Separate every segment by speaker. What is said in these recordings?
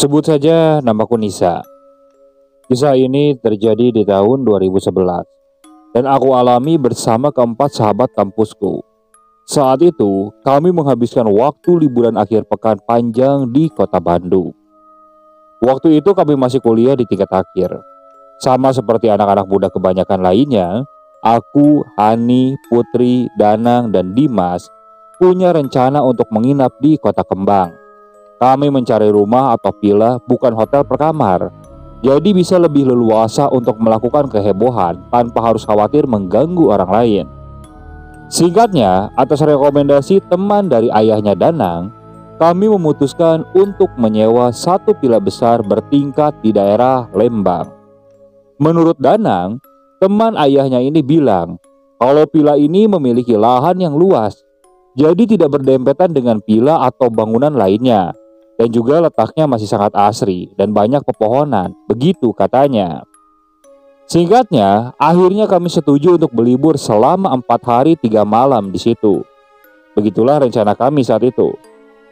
Speaker 1: Sebut saja namaku Nisa. Kisah ini terjadi di tahun 2011 dan aku alami bersama keempat sahabat kampusku. Saat itu, kami menghabiskan waktu liburan akhir pekan panjang di kota Bandung. Waktu itu kami masih kuliah di tingkat akhir. Sama seperti anak-anak muda kebanyakan lainnya, aku, Hani, Putri, Danang, dan Dimas punya rencana untuk menginap di Kota Kembang. Kami mencari rumah atau villa, bukan hotel per kamar. Jadi bisa lebih leluasa untuk melakukan kehebohan tanpa harus khawatir mengganggu orang lain. Singkatnya, atas rekomendasi teman dari ayahnya Danang, kami memutuskan untuk menyewa satu villa besar bertingkat di daerah Lembang. Menurut Danang, teman ayahnya ini bilang kalau villa ini memiliki lahan yang luas, jadi tidak berdempetan dengan villa atau bangunan lainnya. Dan juga letaknya masih sangat asri dan banyak pepohonan, begitu katanya. Singkatnya, akhirnya kami setuju untuk berlibur selama 4 hari 3 malam di situ. Begitulah rencana kami saat itu.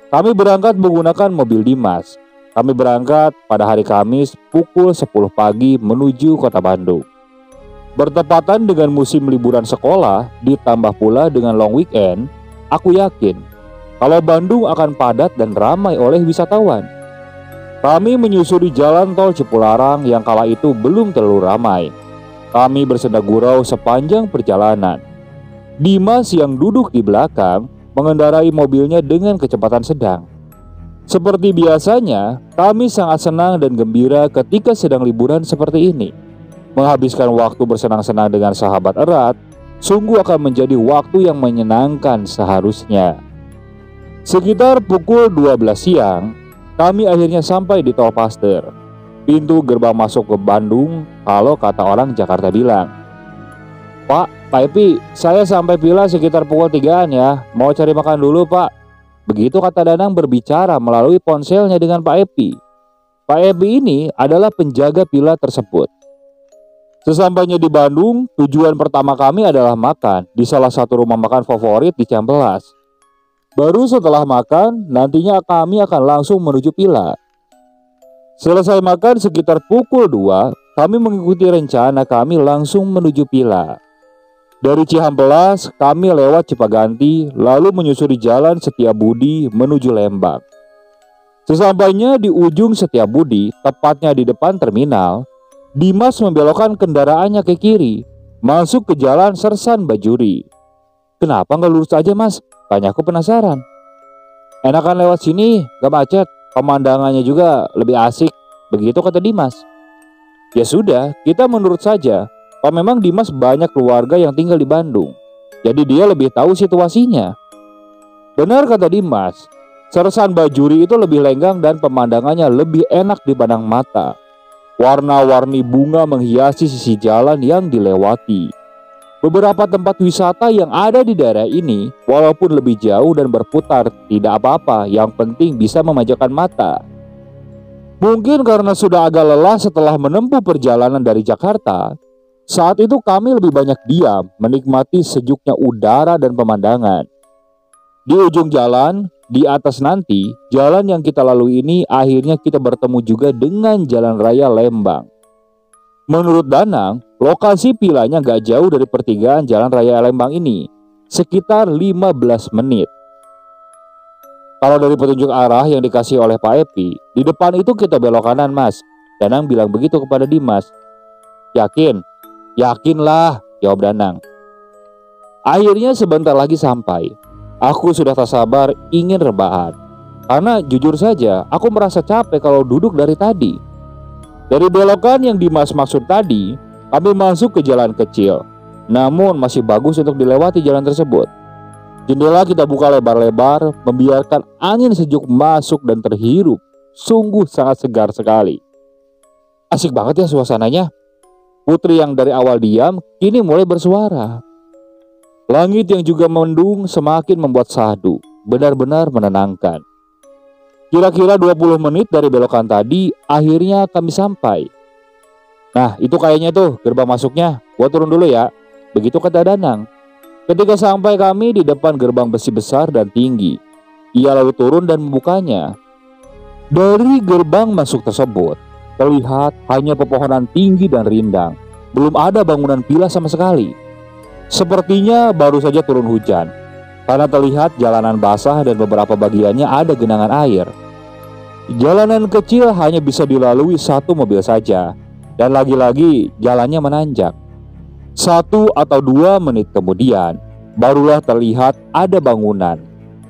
Speaker 1: Kami berangkat menggunakan mobil Dimas. Kami berangkat pada hari Kamis pukul 10 pagi menuju kota Bandung. Bertepatan dengan musim liburan sekolah, ditambah pula dengan long weekend, aku yakin kalau Bandung akan padat dan ramai oleh wisatawan. Kami menyusuri jalan tol Cipularang yang kala itu belum terlalu ramai. Kami bersenda gurau sepanjang perjalanan. Dimas yang duduk di belakang mengendarai mobilnya dengan kecepatan sedang. Seperti biasanya, kami sangat senang dan gembira ketika sedang liburan seperti ini. Menghabiskan waktu bersenang-senang dengan sahabat erat sungguh akan menjadi waktu yang menyenangkan seharusnya. Sekitar pukul 12 siang, kami akhirnya sampai di Tol Paster, pintu gerbang masuk ke Bandung kalau kata orang Jakarta bilang. Pak Epi, saya sampai villa sekitar pukul 3-an ya, mau cari makan dulu Pak. Begitu kata Danang berbicara melalui ponselnya dengan Pak Epi. Pak Epi ini adalah penjaga villa tersebut. Sesampainya di Bandung, tujuan pertama kami adalah makan di salah satu rumah makan favorit di Cihampelas. Baru setelah makan, nantinya kami akan langsung menuju villa. Selesai makan sekitar pukul 2, kami mengikuti rencana kami langsung menuju villa. Dari Cihampelas, kami lewat Cipaganti, lalu menyusuri jalan Setiabudi menuju Lembang. Sesampainya di ujung Setiabudi, tepatnya di depan terminal, Dimas membelokkan kendaraannya ke kiri, masuk ke jalan Sersan Bajuri. Kenapa nggak lurus aja mas? Tanyaku penasaran. Enakan lewat sini, gak macet, pemandangannya juga lebih asik. Begitu kata Dimas. Ya sudah, kita menurut saja. Kalau memang Dimas banyak keluarga yang tinggal di Bandung, jadi dia lebih tahu situasinya. Benar kata Dimas, Sersan Bajuri itu lebih lenggang dan pemandangannya lebih enak dipandang mata. Warna-warni bunga menghiasi sisi jalan yang dilewati. Beberapa tempat wisata yang ada di daerah ini, walaupun lebih jauh dan berputar, tidak apa-apa, yang penting bisa memanjakan mata. Mungkin karena sudah agak lelah setelah menempuh perjalanan dari Jakarta, saat itu kami lebih banyak diam, menikmati sejuknya udara dan pemandangan. Di ujung jalan, di atas nanti, jalan yang kita lalui ini akhirnya kita bertemu juga dengan Jalan Raya Lembang. Menurut Danang, lokasi villanya gak jauh dari pertigaan Jalan Raya Lembang ini, sekitar 15 menit. Kalau dari petunjuk arah yang dikasih oleh Pak Epi, di depan itu kita belok kanan mas. Danang bilang begitu kepada Dimas. Yakin? Yakinlah, jawab Danang. Akhirnya sebentar lagi sampai. Aku sudah tak sabar ingin rebahan. Karena jujur saja, aku merasa capek kalau duduk dari tadi. Dari belokan yang Dimas maksud tadi, kami masuk ke jalan kecil. Namun masih bagus untuk dilewati jalan tersebut. Jendela kita buka lebar-lebar, membiarkan angin sejuk masuk dan terhirup. Sungguh sangat segar sekali. Asik banget ya suasananya. Putri yang dari awal diam, kini mulai bersuara. Langit yang juga mendung semakin membuat sahdu. Benar-benar menenangkan. Kira-kira 20 menit dari belokan tadi, akhirnya kami sampai. Nah, itu kayaknya tuh gerbang masuknya. Gua turun dulu ya. Begitu kata Danang. Ketika sampai kami di depan gerbang besi besar dan tinggi, ia lalu turun dan membukanya. Dari gerbang masuk tersebut, terlihat hanya pepohonan tinggi dan rindang. Belum ada bangunan villa sama sekali. Sepertinya baru saja turun hujan, karena terlihat jalanan basah dan beberapa bagiannya ada genangan air. Jalanan kecil hanya bisa dilalui satu mobil saja, dan lagi-lagi jalannya menanjak. 1 atau 2 menit kemudian, barulah terlihat ada bangunan.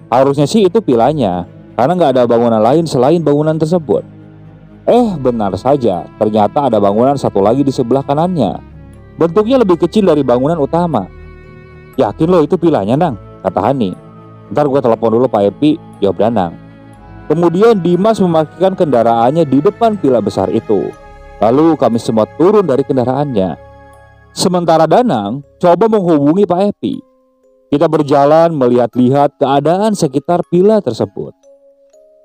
Speaker 1: Harusnya sih itu villanya, karena nggak ada bangunan lain selain bangunan tersebut. Benar saja, ternyata ada bangunan satu lagi di sebelah kanannya. Bentuknya lebih kecil dari bangunan utama. Yakin lo itu villanya, Nang? Kata Hani. Ntar gue telepon dulu Pak Epi, jawab Danang. Kemudian Dimas memarkirkan kendaraannya di depan villa besar itu. Lalu kami semua turun dari kendaraannya. Sementara Danang coba menghubungi Pak Epi. Kita berjalan melihat-lihat keadaan sekitar villa tersebut.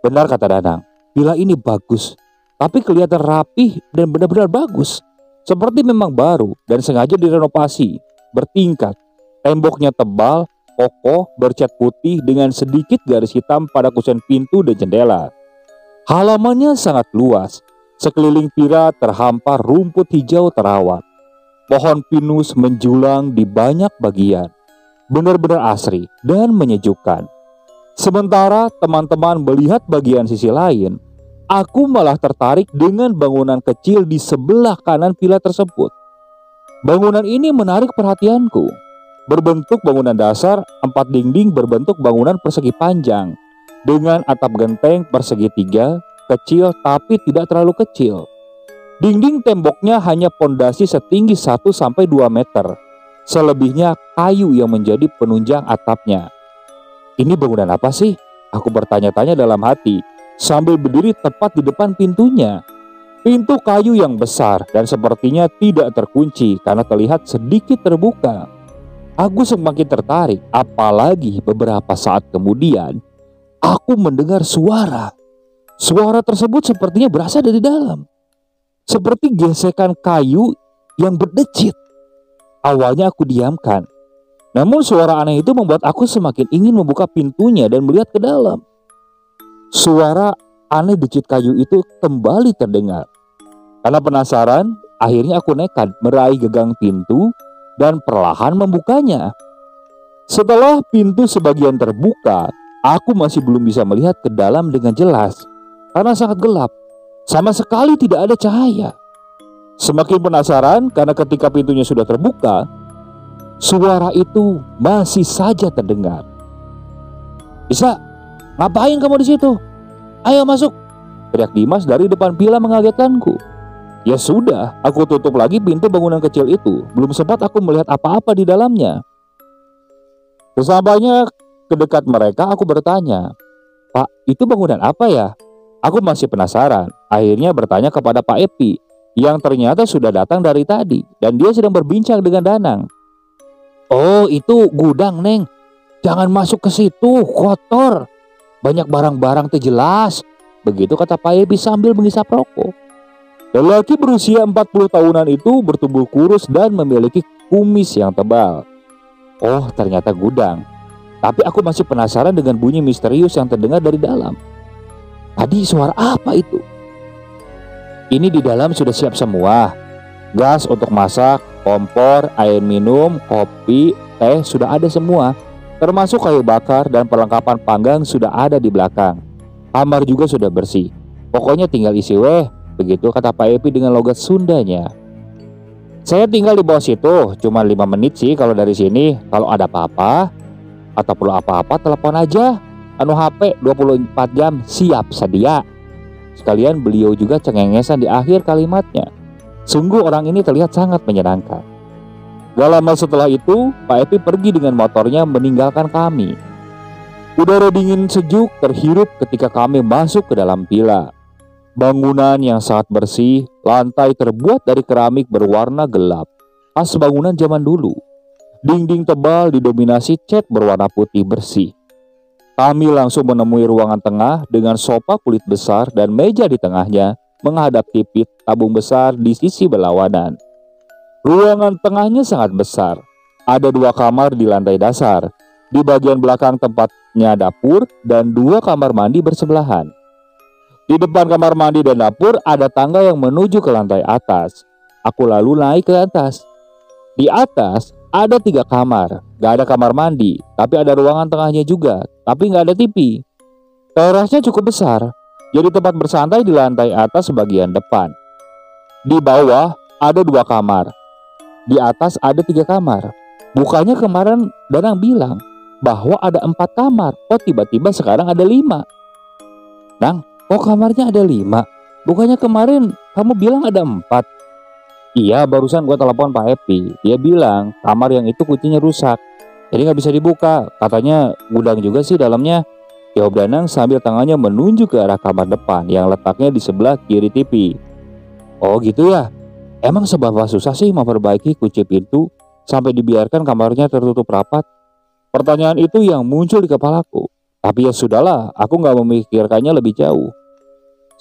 Speaker 1: Benar kata Danang, villa ini bagus, tapi kelihatan rapih dan benar-benar bagus. Seperti memang baru dan sengaja direnovasi, bertingkat. Temboknya tebal, kokoh, bercat putih dengan sedikit garis hitam pada kusen pintu dan jendela. Halamannya sangat luas. Sekeliling villa terhampar rumput hijau terawat. Pohon pinus menjulang di banyak bagian. Benar-benar asri dan menyejukkan. Sementara teman-teman melihat bagian sisi lain, aku malah tertarik dengan bangunan kecil di sebelah kanan villa tersebut. Bangunan ini menarik perhatianku. Berbentuk bangunan dasar, 4 dinding berbentuk bangunan persegi panjang, dengan atap genteng persegi 3, kecil tapi tidak terlalu kecil. Dinding temboknya hanya pondasi setinggi 1-2 meter. Selebihnya kayu yang menjadi penunjang atapnya. Ini bangunan apa sih? Aku bertanya-tanya dalam hati sambil berdiri tepat di depan pintunya. Pintu kayu yang besar dan sepertinya tidak terkunci karena terlihat sedikit terbuka. Aku semakin tertarik, apalagi beberapa saat kemudian aku mendengar suara. Suara tersebut sepertinya berasal dari dalam. Seperti gesekan kayu yang berdecit. Awalnya aku diamkan. Namun suara aneh itu membuat aku semakin ingin membuka pintunya dan melihat ke dalam. Suara aneh decit kayu itu kembali terdengar. Karena penasaran, akhirnya aku nekat meraih gagang pintu dan perlahan membukanya. Setelah pintu sebagian terbuka, aku masih belum bisa melihat ke dalam dengan jelas karena sangat gelap. Sama sekali tidak ada cahaya. Semakin penasaran karena ketika pintunya sudah terbuka, suara itu masih saja terdengar. "Bisa, ngapain kamu di situ? Ayo masuk!" teriak Dimas dari depan villa mengagetkanku. Ya sudah, aku tutup lagi pintu bangunan kecil itu. Belum sempat aku melihat apa-apa di dalamnya. Sesampainya ke dekat mereka, aku bertanya, "Pak, itu bangunan apa ya?" Aku masih penasaran. Akhirnya bertanya kepada Pak Epi, yang ternyata sudah datang dari tadi, dan dia sedang berbincang dengan Danang. "Oh, itu gudang, Neng. Jangan masuk ke situ, kotor. Banyak barang-barang terjelas." Begitu kata Pak Epi sambil menghisap rokok. Lelaki berusia 40 tahunan itu bertubuh kurus dan memiliki kumis yang tebal. Oh, ternyata gudang. Tapi aku masih penasaran dengan bunyi misterius yang terdengar dari dalam. Tadi suara apa itu? "Ini di dalam sudah siap semua. Gas untuk masak, kompor, air minum, kopi, teh sudah ada semua. Termasuk kayu bakar dan perlengkapan panggang sudah ada di belakang. Kamar juga sudah bersih. Pokoknya tinggal isi weh." Begitu kata Pak Epi dengan logat Sundanya. "Saya tinggal di bawah situ, cuma 5 menit sih kalau dari sini. Kalau ada apa-apa atau perlu apa-apa telepon aja. HP 24 jam siap sedia." Sekalian beliau juga cengengesan di akhir kalimatnya. Sungguh orang ini terlihat sangat menyenangkan. Gak lama setelah itu, Pak Epi pergi dengan motornya meninggalkan kami. Udara dingin sejuk terhirup ketika kami masuk ke dalam villa. Bangunan yang sangat bersih, lantai terbuat dari keramik berwarna gelap, khas bangunan zaman dulu. Dinding tebal didominasi cat berwarna putih bersih. Kami langsung menemui ruangan tengah dengan sofa kulit besar dan meja di tengahnya menghadap tipit tabung besar di sisi berlawanan. Ruangan tengahnya sangat besar. ada 2 kamar di lantai dasar. Di bagian belakang tempatnya dapur dan 2 kamar mandi bersebelahan. Di depan kamar mandi dan dapur ada tangga yang menuju ke lantai atas. Aku lalu naik ke atas. Di atas ada 3 kamar. Gak ada kamar mandi, tapi ada ruangan tengahnya juga, tapi gak ada TV. Terasnya cukup besar, jadi tempat bersantai di lantai atas bagian depan. Di bawah ada 2 kamar. Di atas ada 3 kamar. Bukannya kemarin Danang bilang bahwa ada 4 kamar. Kok tiba-tiba sekarang ada 5? Nang, kok kamarnya ada 5? Bukannya kemarin kamu bilang ada 4? Iya, barusan gue telepon Pak Epi. Dia bilang kamar yang itu kuncinya rusak, jadi nggak bisa dibuka. Katanya gudang juga sih dalamnya. Jawab Danang sambil tangannya menunjuk ke arah kamar depan yang letaknya di sebelah kiri TV. Oh gitu ya? Emang seberapa susah sih memperbaiki kunci pintu sampai dibiarkan kamarnya tertutup rapat? Pertanyaan itu yang muncul di kepalaku. Tapi ya sudahlah, aku nggak memikirkannya lebih jauh.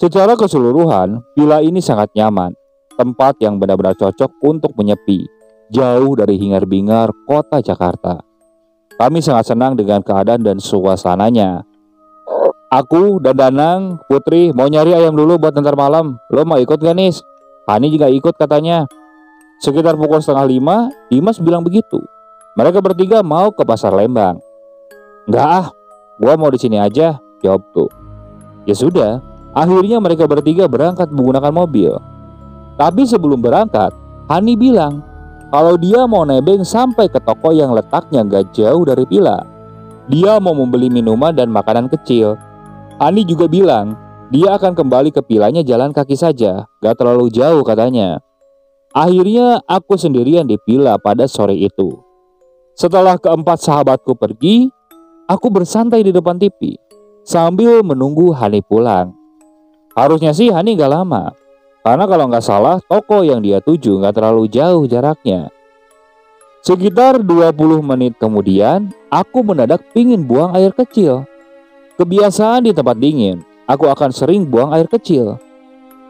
Speaker 1: Secara keseluruhan, villa ini sangat nyaman. Tempat yang benar-benar cocok untuk menyepi, jauh dari hingar-bingar kota Jakarta. Kami sangat senang dengan keadaan dan suasananya. Aku dan Danang, Putri mau nyari ayam dulu buat ntar malam. Lo mau ikut gak, Nis? Hani juga ikut katanya. Sekitar pukul 4:30, Dimas bilang begitu. Mereka bertiga mau ke pasar Lembang. Enggak ah, gua mau di sini aja, jawabku. Ya sudah, akhirnya mereka bertiga berangkat menggunakan mobil. Tapi sebelum berangkat, Hani bilang kalau dia mau nebeng sampai ke toko yang letaknya gak jauh dari villa. Dia mau membeli minuman dan makanan kecil. Hani juga bilang dia akan kembali ke villanya jalan kaki saja, gak terlalu jauh katanya. Akhirnya aku sendirian di villa pada sore itu. Setelah keempat sahabatku pergi, aku bersantai di depan TV sambil menunggu Hani pulang. Harusnya sih Hani gak lama, karena kalau nggak salah toko yang dia tuju nggak terlalu jauh jaraknya. Sekitar 20 menit kemudian, aku mendadak pingin buang air kecil. Kebiasaan di tempat dingin, aku akan sering buang air kecil.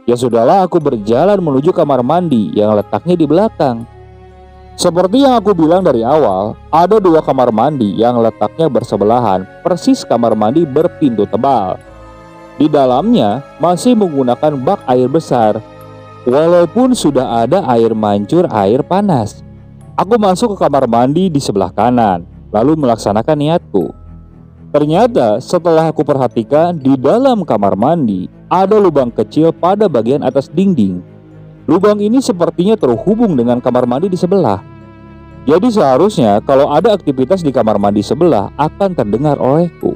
Speaker 1: Ya sudahlah, aku berjalan menuju kamar mandi yang letaknya di belakang. Seperti yang aku bilang dari awal, ada 2 kamar mandi yang letaknya bersebelahan, persis kamar mandi berpintu tebal. Di dalamnya masih menggunakan bak air besar, walaupun sudah ada air mancur air panas. Aku masuk ke kamar mandi di sebelah kanan, lalu melaksanakan niatku. Ternyata setelah aku perhatikan, di dalam kamar mandi ada lubang kecil pada bagian atas dinding. Lubang ini sepertinya terhubung dengan kamar mandi di sebelah. Jadi seharusnya kalau ada aktivitas di kamar mandi sebelah akan terdengar olehku.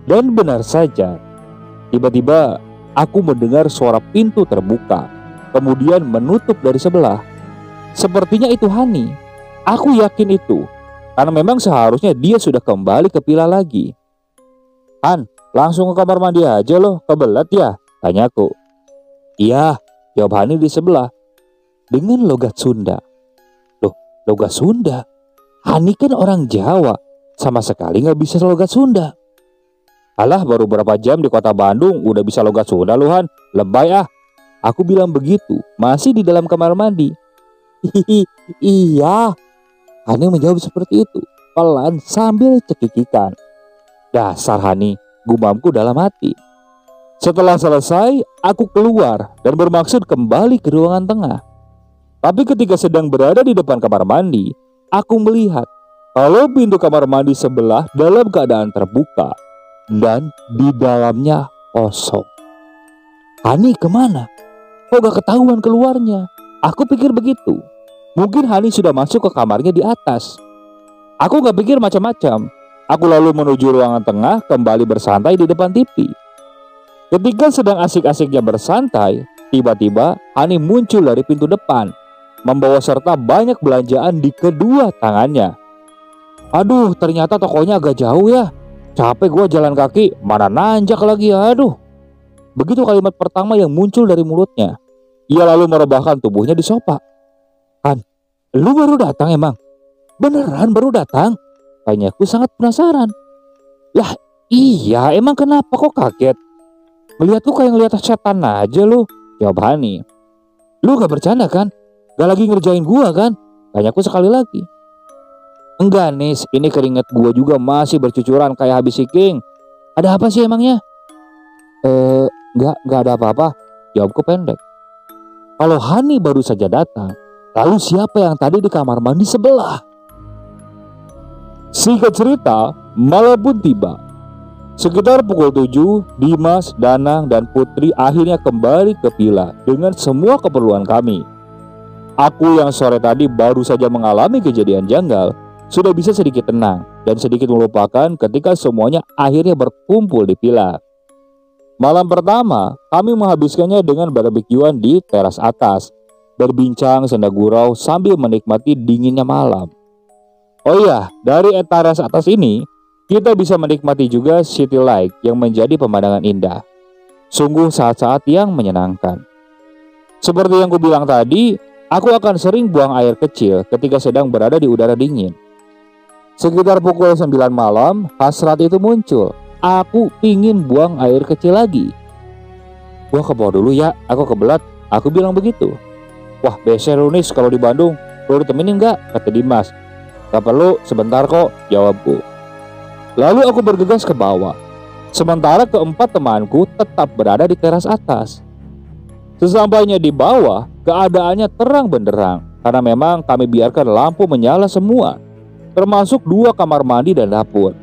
Speaker 1: Dan benar saja, tiba-tiba aku mendengar suara pintu terbuka, kemudian menutup dari sebelah. Sepertinya itu Hani. Aku yakin itu, karena memang seharusnya dia sudah kembali ke villa lagi. Han, langsung ke kamar mandi aja loh, kebelet ya? Tanyaku. Iya, jawab Hani di sebelah dengan logat Sunda. Loh, logat Sunda? Hani kan orang Jawa, sama sekali gak bisa logat Sunda. Alah, baru berapa jam di kota Bandung udah bisa logat Sunda lu Han, lebay ah. Aku bilang begitu, masih di dalam kamar mandi. Hihihi, iya. Hani menjawab seperti itu, pelan sambil cekikikan. Dasar Hani, gumamku dalam hati. Setelah selesai, aku keluar dan bermaksud kembali ke ruangan tengah. Tapi ketika sedang berada di depan kamar mandi, aku melihat kalau pintu kamar mandi sebelah dalam keadaan terbuka dan di dalamnya kosong. Hani kemana? Kok gak ketahuan keluarnya? Aku pikir begitu. Mungkin Hani sudah masuk ke kamarnya di atas. Aku gak pikir macam-macam. Aku lalu menuju ruangan tengah, kembali bersantai di depan TV. Ketika sedang asik-asiknya bersantai, tiba-tiba Hani muncul dari pintu depan, membawa serta banyak belanjaan di kedua tangannya. Aduh, ternyata tokonya agak jauh ya. Capek gua jalan kaki, mana nanjak lagi, aduh. Begitu kalimat pertama yang muncul dari mulutnya. Ia lalu merebahkan tubuhnya di sofa. Han, lu baru datang emang? Beneran baru datang? Tanyaku sangat penasaran. Lah iya, emang kenapa kok kaget? Ngeliatku kayak ngeliat setan aja lu, jawab Hani. Lu gak bercanda kan? Gak lagi ngerjain gua kan? Tanyaku sekali lagi. Enggak Nis, ini keringet gua juga masih bercucuran kayak habis shaking. Ada apa sih emangnya? Enggak ada apa-apa, jawabku pendek. Kalau Hani baru saja datang, lalu siapa yang tadi di kamar mandi sebelah? Singkat cerita, malam pun tiba. Sekitar pukul 7, Dimas, Danang, dan Putri akhirnya kembali ke villa dengan semua keperluan kami. Aku yang sore tadi baru saja mengalami kejadian janggal, sudah bisa sedikit tenang dan sedikit melupakan ketika semuanya akhirnya berkumpul di villa. Malam pertama, kami menghabiskannya dengan barbekyuan di teras atas, berbincang senda gurau sambil menikmati dinginnya malam. Oh iya, dari teras atas ini, kita bisa menikmati juga city light yang menjadi pemandangan indah. Sungguh saat-saat yang menyenangkan. Seperti yang kubilang tadi, aku akan sering buang air kecil ketika sedang berada di udara dingin. Sekitar pukul 9 malam, hasrat itu muncul. Aku ingin buang air kecil lagi. Gua ke bawah dulu ya, aku kebelat. Aku bilang begitu. Wah, beser lu Nis kalau di Bandung. Perlu ditemenin gak? Kata Dimas. Gak perlu, sebentar kok, jawabku. Lalu aku bergegas ke bawah. Sementara keempat temanku tetap berada di teras atas. Sesampainya di bawah, keadaannya terang benderang. Karena memang kami biarkan lampu menyala semua, termasuk 2 kamar mandi dan dapur.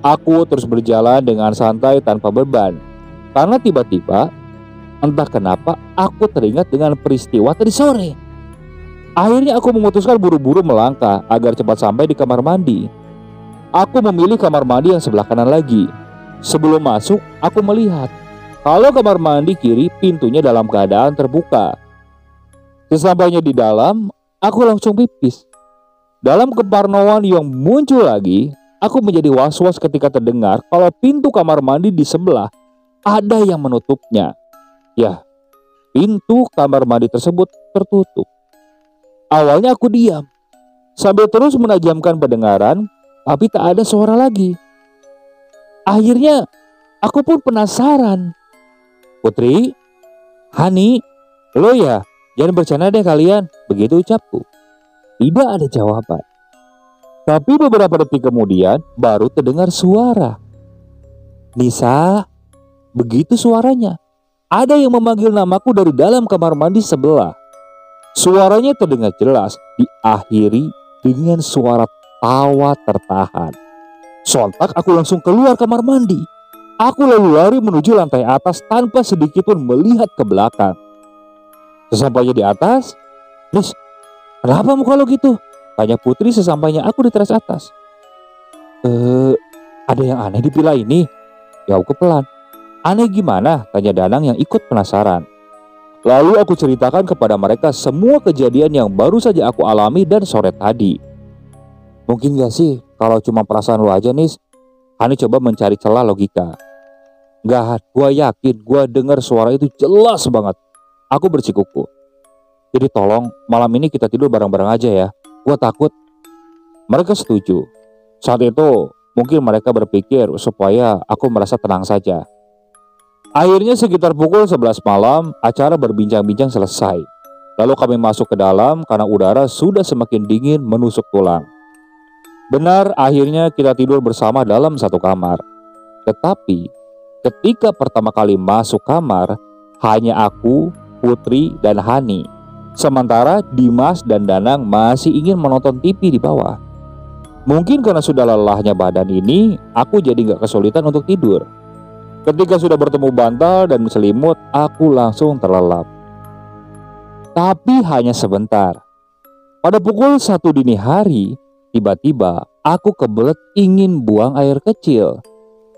Speaker 1: Aku terus berjalan dengan santai tanpa beban. Karena tiba-tiba, entah kenapa aku teringat dengan peristiwa tadi sore. Akhirnya aku memutuskan buru-buru melangkah agar cepat sampai di kamar mandi. Aku memilih kamar mandi yang sebelah kanan lagi. Sebelum masuk, aku melihat kalau kamar mandi kiri pintunya dalam keadaan terbuka. Sesampainya di dalam, aku langsung pipis. Dalam keparnoan yang muncul lagi, aku menjadi was-was ketika terdengar kalau pintu kamar mandi di sebelah ada yang menutupnya. Ya, pintu kamar mandi tersebut tertutup. Awalnya aku diam, sambil terus menajamkan pendengaran, tapi tak ada suara lagi. Akhirnya, aku pun penasaran. Putri, Hani, lo ya? Jangan bercanda deh kalian, begitu ucapku. Tidak ada jawaban. Tapi beberapa detik kemudian baru terdengar suara. Nisa, begitu suaranya. Ada yang memanggil namaku dari dalam kamar mandi sebelah. Suaranya terdengar jelas, diakhiri dengan suara tawa tertahan. Sontak aku langsung keluar kamar mandi. Aku lalu lari menuju lantai atas tanpa sedikit pun melihat ke belakang. Sesampainya di atas, Nis, kenapa muka lo gitu? Tanya Putri sesampainya aku di teras atas. Ada yang aneh di villa ini? Jawabku pelan. Aneh gimana? Tanya Danang yang ikut penasaran. Lalu aku ceritakan kepada mereka semua kejadian yang baru saja aku alami dan sore tadi. Mungkin gak sih kalau cuma perasaan lo aja Nis? Hani coba mencari celah logika. Gak, gue yakin gue dengar suara itu jelas banget. Aku bersikuku. Jadi tolong malam ini kita tidur bareng-bareng aja ya. Gue takut. Mereka setuju. Saat itu mungkin mereka berpikir supaya aku merasa tenang saja. Akhirnya sekitar pukul 11 malam acara berbincang-bincang selesai. Lalu kami masuk ke dalam karena udara sudah semakin dingin menusuk tulang. Benar, akhirnya kita tidur bersama dalam satu kamar. Tetapi ketika pertama kali masuk kamar, hanya aku, Putri, dan Hani. Sementara Dimas dan Danang masih ingin menonton TV di bawah. Mungkin karena sudah lelahnya badan ini, aku jadi gak kesulitan untuk tidur. Ketika sudah bertemu bantal dan selimut, aku langsung terlelap. Tapi hanya sebentar. Pada pukul 1 dini hari, tiba-tiba aku kebelet ingin buang air kecil.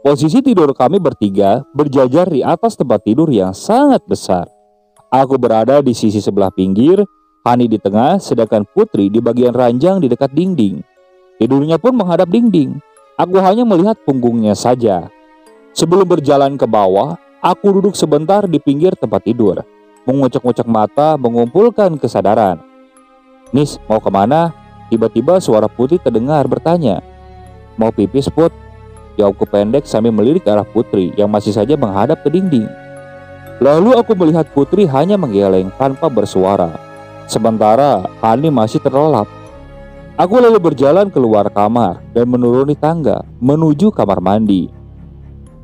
Speaker 1: Posisi tidur kami bertiga berjajar di atas tempat tidur yang sangat besar. Aku berada di sisi sebelah pinggir, Hani di tengah, sedangkan Putri di bagian ranjang di dekat dinding. Tidurnya pun menghadap dinding. Aku hanya melihat punggungnya saja. Sebelum berjalan ke bawah, aku duduk sebentar di pinggir tempat tidur, mengucek-ngucek mata, mengumpulkan kesadaran. Nis, mau kemana? Tiba-tiba suara Putri terdengar bertanya. Mau pipis, Put? Jawabku pendek sambil melirik ke arah Putri yang masih saja menghadap ke dinding. Lalu aku melihat Putri hanya menggeleng tanpa bersuara. Sementara Hani masih terlelap. Aku lalu berjalan keluar kamar dan menuruni tangga menuju kamar mandi.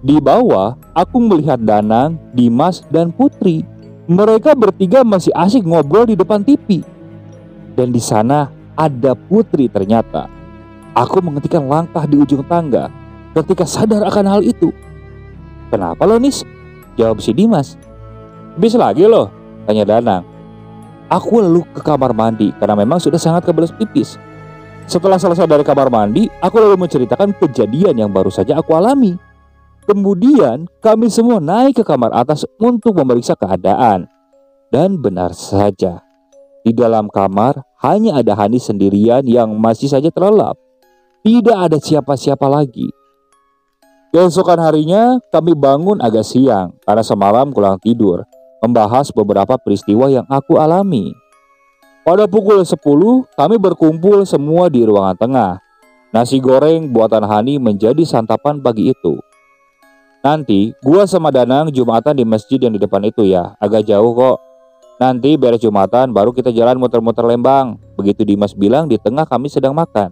Speaker 1: Di bawah, aku melihat Danang, Dimas, dan Putri. Mereka bertiga masih asik ngobrol di depan TV. Dan di sana ada Putri ternyata. Aku menghentikan langkah di ujung tangga ketika sadar akan hal itu. "Kenapa lo, Nis?" jawab si Dimas. "Bis lagi lo?" tanya Danang. Aku lalu ke kamar mandi karena memang sudah sangat kebeles pipis. Setelah selesai dari kamar mandi, aku lalu menceritakan kejadian yang baru saja aku alami. Kemudian kami semua naik ke kamar atas untuk memeriksa keadaan. Dan benar saja, di dalam kamar hanya ada Hani sendirian yang masih saja terlelap. Tidak ada siapa-siapa lagi. Keesokan harinya kami bangun agak siang karena semalam kurang tidur, membahas beberapa peristiwa yang aku alami. Pada pukul 10 kami berkumpul semua di ruangan tengah. Nasi goreng buatan Hani menjadi santapan pagi itu. "Nanti gua sama Danang Jumatan di masjid yang di depan itu ya, agak jauh kok. Nanti beres Jumatan baru kita jalan muter-muter Lembang," begitu Dimas bilang di tengah kami sedang makan.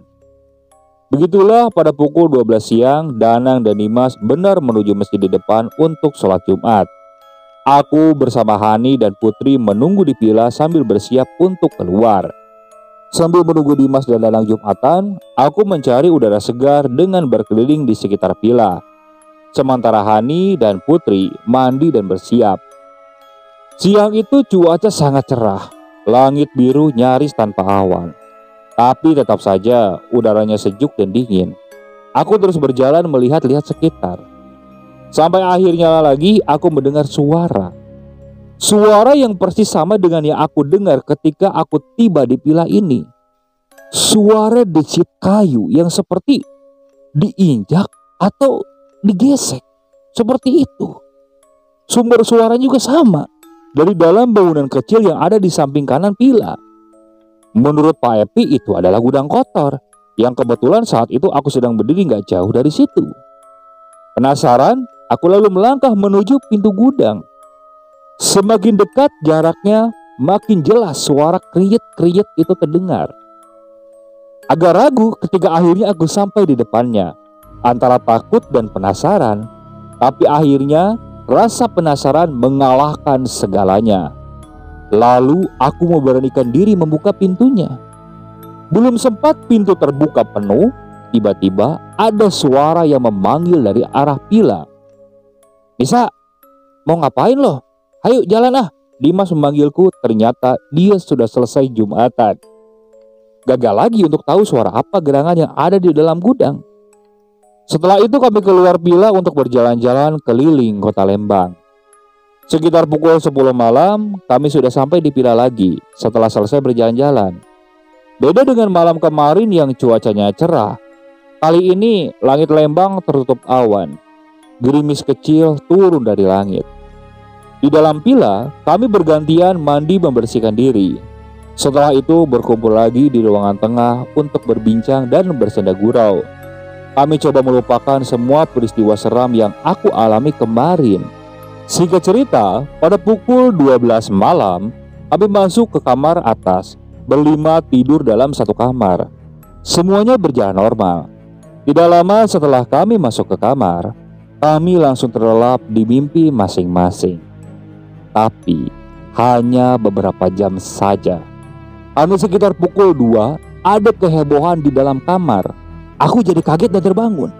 Speaker 1: Begitulah pada pukul 12 siang, Danang dan Dimas benar menuju masjid di depan untuk sholat Jumat. Aku bersama Hani dan Putri menunggu di pila sambil bersiap untuk keluar. Sambil menunggu Dimas dan Danang Jumatan, aku mencari udara segar dengan berkeliling di sekitar pila. Sementara Hani dan Putri mandi dan bersiap. Siang itu cuaca sangat cerah, langit biru nyaris tanpa awan. Tapi tetap saja udaranya sejuk dan dingin. Aku terus berjalan melihat-lihat sekitar. Sampai akhirnya lagi aku mendengar suara. Suara yang persis sama dengan yang aku dengar ketika aku tiba di pila ini. Suara decit kayu yang seperti diinjak atau digesek. Seperti itu. Sumber suaranya juga sama, dari dalam bangunan kecil yang ada di samping kanan pila. Menurut Pak Epi itu adalah gudang kotor, yang kebetulan saat itu aku sedang berdiri gak jauh dari situ. Penasaran, aku lalu melangkah menuju pintu gudang. Semakin dekat jaraknya, makin jelas suara kriit-kriit itu terdengar. Agak ragu ketika akhirnya aku sampai di depannya, antara takut dan penasaran. Tapi akhirnya rasa penasaran mengalahkan segalanya. Lalu aku memberanikan diri membuka pintunya. Belum sempat pintu terbuka penuh, tiba-tiba ada suara yang memanggil dari arah pila. "Nisa, mau ngapain loh? Ayo jalan ah." Dimas memanggilku, ternyata dia sudah selesai Jumatan. Gagal lagi untuk tahu suara apa gerangan yang ada di dalam gudang. Setelah itu kami keluar pila untuk berjalan-jalan keliling kota Lembang. Sekitar pukul 10 malam, kami sudah sampai di pila lagi setelah selesai berjalan-jalan. Beda dengan malam kemarin yang cuacanya cerah, kali ini langit Lembang tertutup awan. Gerimis kecil turun dari langit. Di dalam pila, kami bergantian mandi membersihkan diri. Setelah itu berkumpul lagi di ruangan tengah untuk berbincang dan bersenda gurau. Kami coba melupakan semua peristiwa seram yang aku alami kemarin. Singkat cerita, pada pukul 12 malam, kami masuk ke kamar atas. Berlima tidur dalam satu kamar. Semuanya berjalan normal. Tidak lama setelah kami masuk ke kamar, kami langsung terlelap di mimpi masing-masing. Tapi hanya beberapa jam saja. Hanya sekitar pukul 2, ada kehebohan di dalam kamar. Aku jadi kaget dan terbangun.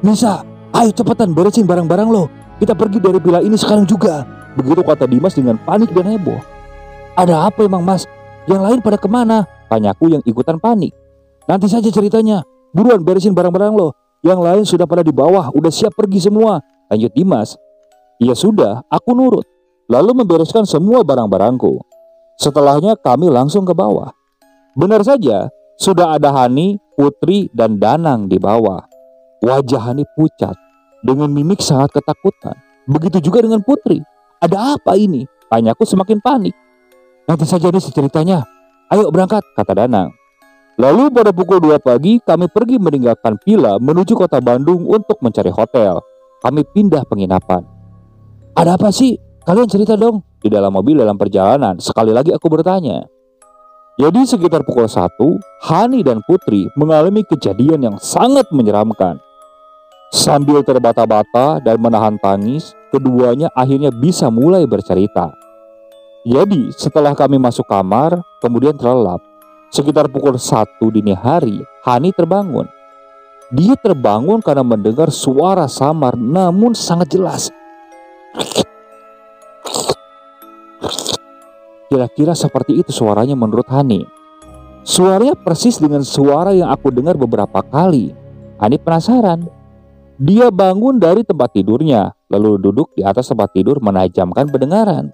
Speaker 1: "Nisa, ayo cepetan beresin barang-barang lo. Kita pergi dari villa ini sekarang juga." Begitu kata Dimas dengan panik dan heboh. "Ada apa emang mas? Yang lain pada kemana?" tanyaku yang ikutan panik. "Nanti saja ceritanya. Buruan beresin barang-barang lo. Yang lain sudah pada di bawah, udah siap pergi semua," lanjut Dimas. Ya sudah, aku nurut. Lalu membereskan semua barang-barangku. Setelahnya kami langsung ke bawah. Benar saja, sudah ada Hani, Putri, dan Danang di bawah. Wajah Hani pucat dengan mimik sangat ketakutan. Begitu juga dengan Putri. "Ada apa ini?" tanyaku semakin panik. "Nanti saja nih ceritanya. Ayo berangkat," kata Danang. Lalu pada pukul 2 pagi kami pergi meninggalkan villa menuju kota Bandung untuk mencari hotel. Kami pindah penginapan. "Ada apa sih? Kalian cerita dong." Di dalam mobil dalam perjalanan, sekali lagi aku bertanya. Jadi sekitar pukul 1, Hani dan Putri mengalami kejadian yang sangat menyeramkan. Sambil terbata-bata dan menahan tangis, keduanya akhirnya bisa mulai bercerita. Jadi setelah kami masuk kamar, kemudian terlelap. Sekitar pukul 1 dini hari, Hani terbangun. Dia terbangun karena mendengar suara samar namun sangat jelas. Kira-kira seperti itu suaranya menurut Hani. Suaranya persis dengan suara yang aku dengar beberapa kali. Hani penasaran. Dia bangun dari tempat tidurnya, lalu duduk di atas tempat tidur menajamkan pendengaran.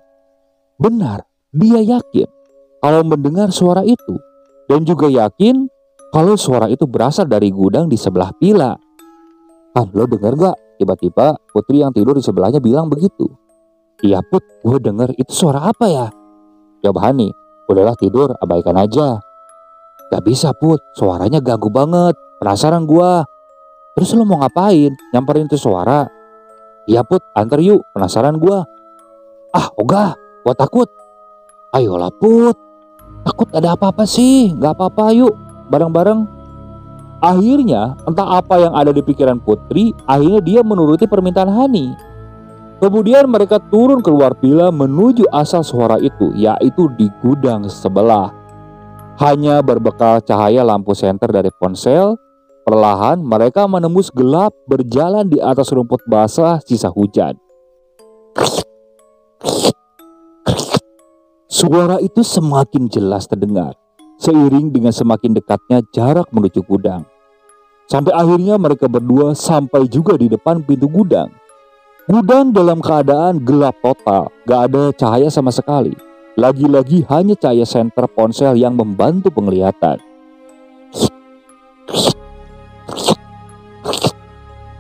Speaker 1: Benar, dia yakin kalau mendengar suara itu. Dan juga yakin kalau suara itu berasal dari gudang di sebelah villa. Lo dengar gak? Tiba-tiba Putri yang tidur di sebelahnya bilang begitu. Iya Put, gue denger. Itu suara apa ya? Jawab Hani, udahlah tidur, abaikan aja. Gak bisa Put, suaranya ganggu banget. Penasaran gua. Terus lo mau ngapain? Nyamperin itu suara? Iya Put, antar yuk, penasaran gua. Ogah, gua takut. Ayolah Put, takut ada apa-apa sih? Gak apa-apa, yuk, bareng-bareng. Akhirnya, entah apa yang ada di pikiran Putri, akhirnya dia menuruti permintaan Hani. Kemudian mereka turun keluar villa menuju asal suara itu, yaitu di gudang sebelah. Hanya berbekal cahaya lampu senter dari ponsel, perlahan mereka menembus gelap berjalan di atas rumput basah sisa hujan. Suara itu semakin jelas terdengar, seiring dengan semakin dekatnya jarak menuju gudang. Sampai akhirnya mereka berdua sampai juga di depan pintu gudang. Gudang dalam keadaan gelap total, gak ada cahaya sama sekali. Lagi-lagi hanya cahaya senter ponsel yang membantu penglihatan.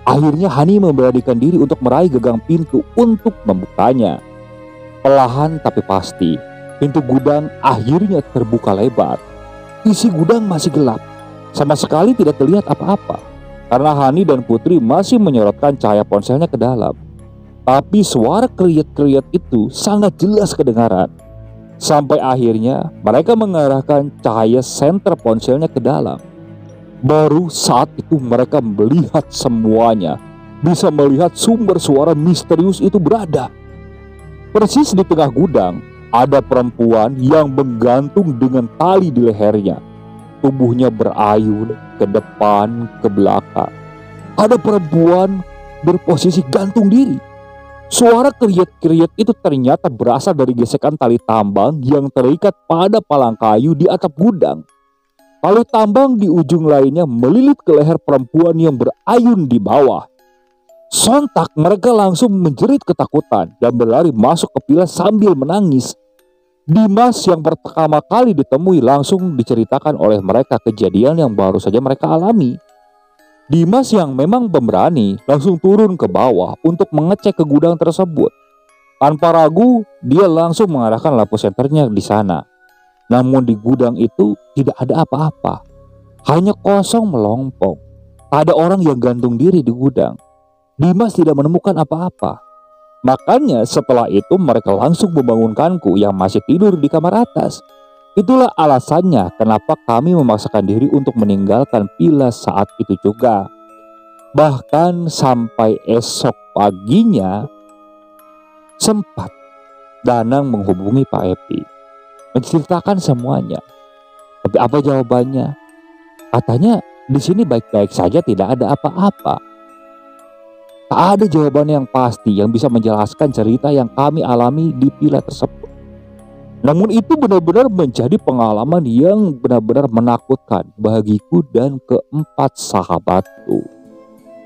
Speaker 1: Akhirnya Hani memberanikan diri untuk meraih gagang pintu untuk membukanya. Perlahan tapi pasti, pintu gudang akhirnya terbuka lebar. Isi gudang masih gelap, sama sekali tidak terlihat apa-apa, karena Hani dan Putri masih menyorotkan cahaya ponselnya ke dalam. Tapi suara kriat-kriat itu sangat jelas kedengaran. Sampai akhirnya mereka mengarahkan cahaya senter ponselnya ke dalam. Baru saat itu mereka melihat semuanya. Bisa melihat sumber suara misterius itu berada. Persis di tengah gudang, ada perempuan yang menggantung dengan tali di lehernya. Tubuhnya berayun ke depan, ke belakang. Ada perempuan berposisi gantung diri. Suara kriat-kriat itu ternyata berasal dari gesekan tali tambang yang terikat pada palang kayu di atap gudang. Tali tambang di ujung lainnya melilit ke leher perempuan yang berayun di bawah. Sontak mereka langsung menjerit ketakutan dan berlari masuk ke villa sambil menangis. Dimas yang pertama kali ditemui langsung diceritakan oleh mereka kejadian yang baru saja mereka alami. Dimas yang memang pemberani langsung turun ke bawah untuk mengecek ke gudang tersebut. Tanpa ragu, dia langsung mengarahkan lampu senternya di sana. Namun di gudang itu tidak ada apa-apa. Hanya kosong melompong. Tak ada orang yang gantung diri di gudang. Dimas tidak menemukan apa-apa. Makanya setelah itu mereka langsung membangunkanku yang masih tidur di kamar atas. Itulah alasannya kenapa kami memaksakan diri untuk meninggalkan villa saat itu juga. Bahkan sampai esok paginya sempat Danang menghubungi Pak Epi, menceritakan semuanya. Tapi apa jawabannya? Katanya di sini baik-baik saja, tidak ada apa-apa. Tak ada jawaban yang pasti yang bisa menjelaskan cerita yang kami alami di villa tersebut. Namun itu benar-benar menjadi pengalaman yang benar-benar menakutkan bagiku dan keempat sahabatku.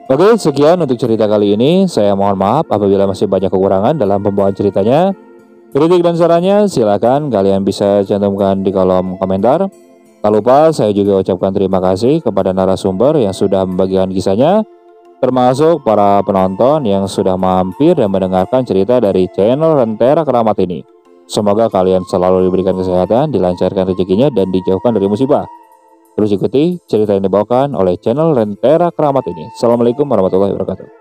Speaker 1: Oke, sekian untuk cerita kali ini. Saya mohon maaf apabila masih banyak kekurangan dalam pembawaan ceritanya. Kritik dan sarannya silakan kalian bisa cantumkan di kolom komentar. Tak lupa saya juga ucapkan terima kasih kepada narasumber yang sudah membagikan kisahnya, termasuk para penonton yang sudah mampir dan mendengarkan cerita dari channel Rentera Keramat ini. Semoga kalian selalu diberikan kesehatan, dilancarkan rezekinya, dan dijauhkan dari musibah. Terus ikuti cerita yang dibawakan oleh channel Rentera Keramat ini. Assalamualaikum warahmatullahi wabarakatuh.